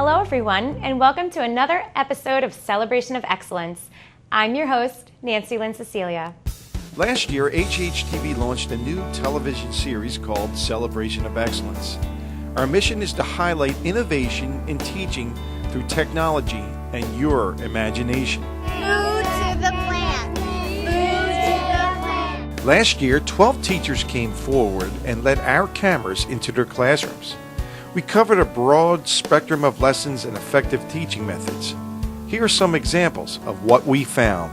Hello everyone, and welcome to another episode of Celebration of Excellence. I'm your host, Nancy Lynn Cecilia. Last year, HHTV launched a new television series called Celebration of Excellence. Our mission is to highlight innovation in teaching through technology and your imagination. Food to the plant. Food to the plant. Last year, 12 teachers came forward and led our cameras into their classrooms. We covered a broad spectrum of lessons and effective teaching methods. Here are some examples of what we found.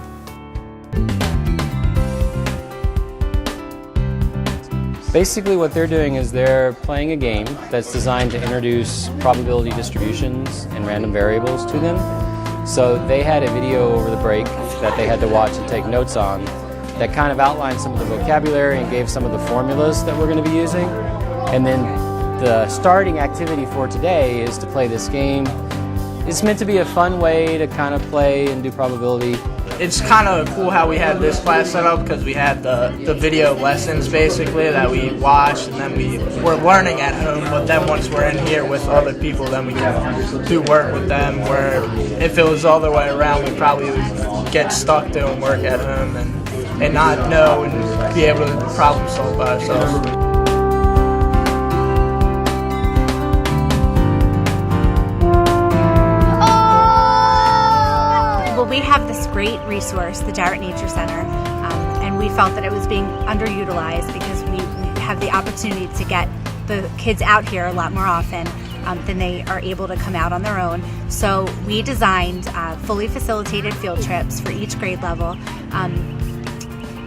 Basically what they're doing is they're playing a game that's designed to introduce probability distributions and random variables to them. So they had a video over the break that they had to watch and take notes on that kind of outlined some of the vocabulary and gave some of the formulas that we're going to be using. And then the starting activity for today is to play this game. It's meant to be a fun way to kind of play and do probability. It's kind of cool how we had this class set up because we had the video lessons basically that we watched, and then we were learning at home, but then once we're in here with other people, then we can do work with them, where if it was the other way around, we probably would get stuck doing work at home and not know and be able to problem solve by ourselves. We have this great resource, the Jarrett Nature Center, and we felt that it was being underutilized because we have the opportunity to get the kids out here a lot more often than they are able to come out on their own. So we designed fully facilitated field trips for each grade level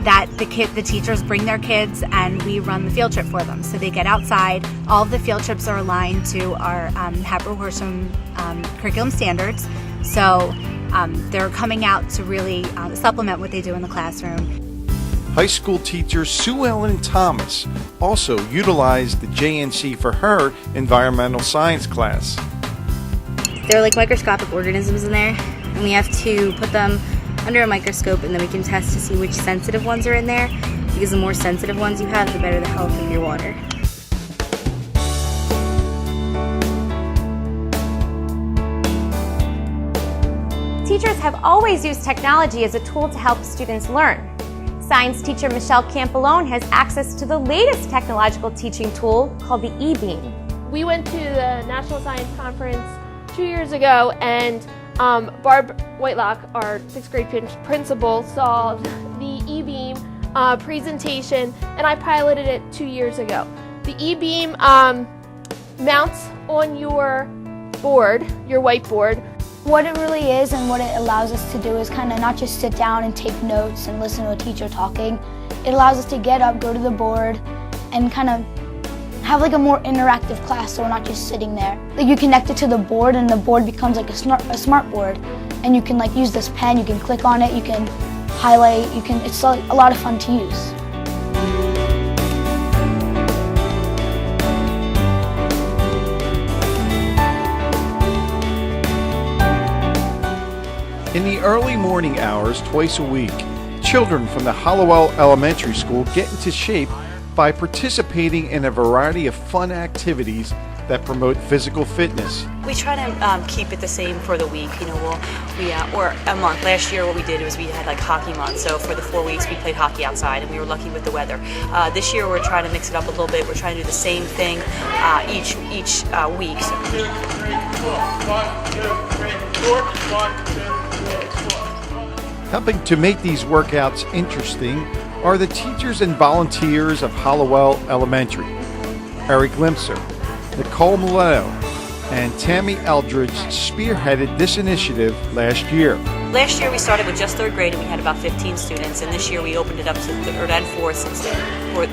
that the teachers bring their kids and we run the field trip for them. So they get outside. All of the field trips are aligned to our Hatboro-Horsham curriculum standards. So they're coming out to really supplement what they do in the classroom. High school teacher Sue Ellen Thomas also utilized the JNC for her environmental science class. There are like microscopic organisms in there, and we have to put them under a microscope, and then we can test to see which sensitive ones are in there, because the more sensitive ones you have, the better the health of your water. Teachers have always used technology as a tool to help students learn. Science teacher Michelle Campolone has access to the latest technological teaching tool called the e-beam. We went to the National Science Conference 2 years ago, and Barb Whitelock, our 6th grade principal, saw the e-beam presentation, and I piloted it 2 years ago. The e-beam mounts on your board, your whiteboard. What it really is and what it allows us to do is kind of not just sit down and take notes and listen to a teacher talking. It allows us to get up, go to the board, and kind of have like a more interactive class, so we're not just sitting there. Like you connect it to the board and the board becomes like a smart board, and you can like use this pen, you can click on it, you can highlight, it's a lot of fun to use. In the early morning hours, twice a week, children from the Hollowell Elementary School get into shape by participating in a variety of fun activities that promote physical fitness. We try to keep it the same for the week, or a month. Last year what we did was we had like hockey month, so for the 4 weeks we played hockey outside and we were lucky with the weather. This year we're trying to mix it up a little bit. We're trying to do the same thing each week. 1, 2, 3, 4. 1, 2, 3, 4. Helping to make these workouts interesting are the teachers and volunteers of Hollowell Elementary. Eric Limser, Nicole Milano, and Tammy Eldridge spearheaded this initiative last year. Last year we started with just 3rd grade and we had about 15 students, and this year we opened it up to 3rd and 4th, since the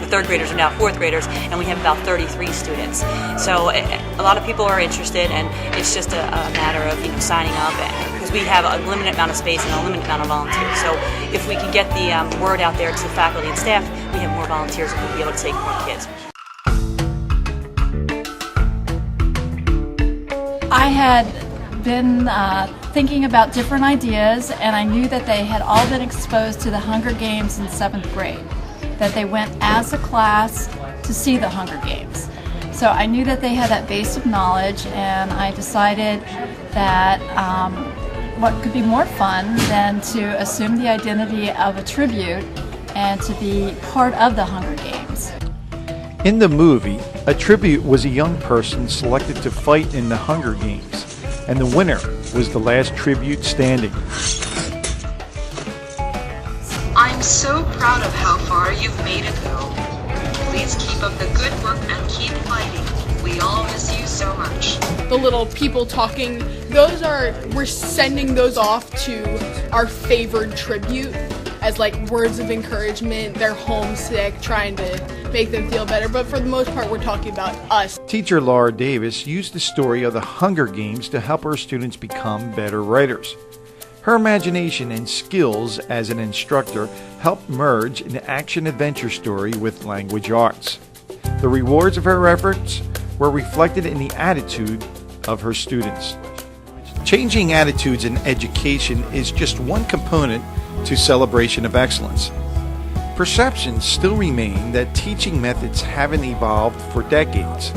3rd graders are now 4th graders, and we have about 33 students. So a lot of people are interested, and it's just a matter of signing up, because we have a limited amount of space and a limited amount of volunteers. So if we can get the word out there to the faculty and staff, we have more volunteers and we'll be able to take more kids. I had been thinking about different ideas, and I knew that they had all been exposed to the Hunger Games in 7th grade, that they went as a class to see the Hunger Games. So I knew that they had that base of knowledge, and I decided that what could be more fun than to assume the identity of a tribute and to be part of the Hunger Games. In the movie, a tribute was a young person selected to fight in the Hunger Games, and the winner was the last tribute standing. I'm so proud of how far you've made it though. Please keep up the good work and keep fighting. We all miss you so much. The little people talking, we're sending those off to our favored tribute as like words of encouragement. They're homesick, trying to make them feel better, but for the most part we're talking about us. Teacher Laura Davis used the story of the Hunger Games to help her students become better writers. Her imagination and skills as an instructor helped merge an action-adventure story with language arts. The rewards of her efforts were reflected in the attitude of her students. Changing attitudes in education is just one component to Celebration of Excellence. Perceptions still remain that teaching methods haven't evolved for decades.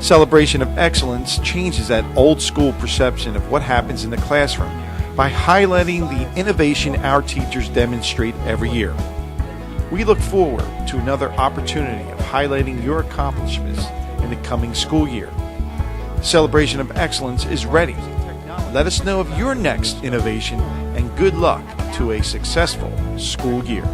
Celebration of Excellence changes that old school perception of what happens in the classroom by highlighting the innovation our teachers demonstrate every year. We look forward to another opportunity of highlighting your accomplishments in the coming school year. Celebration of Excellence is ready. Let us know of your next innovation, and good luck to a successful school year.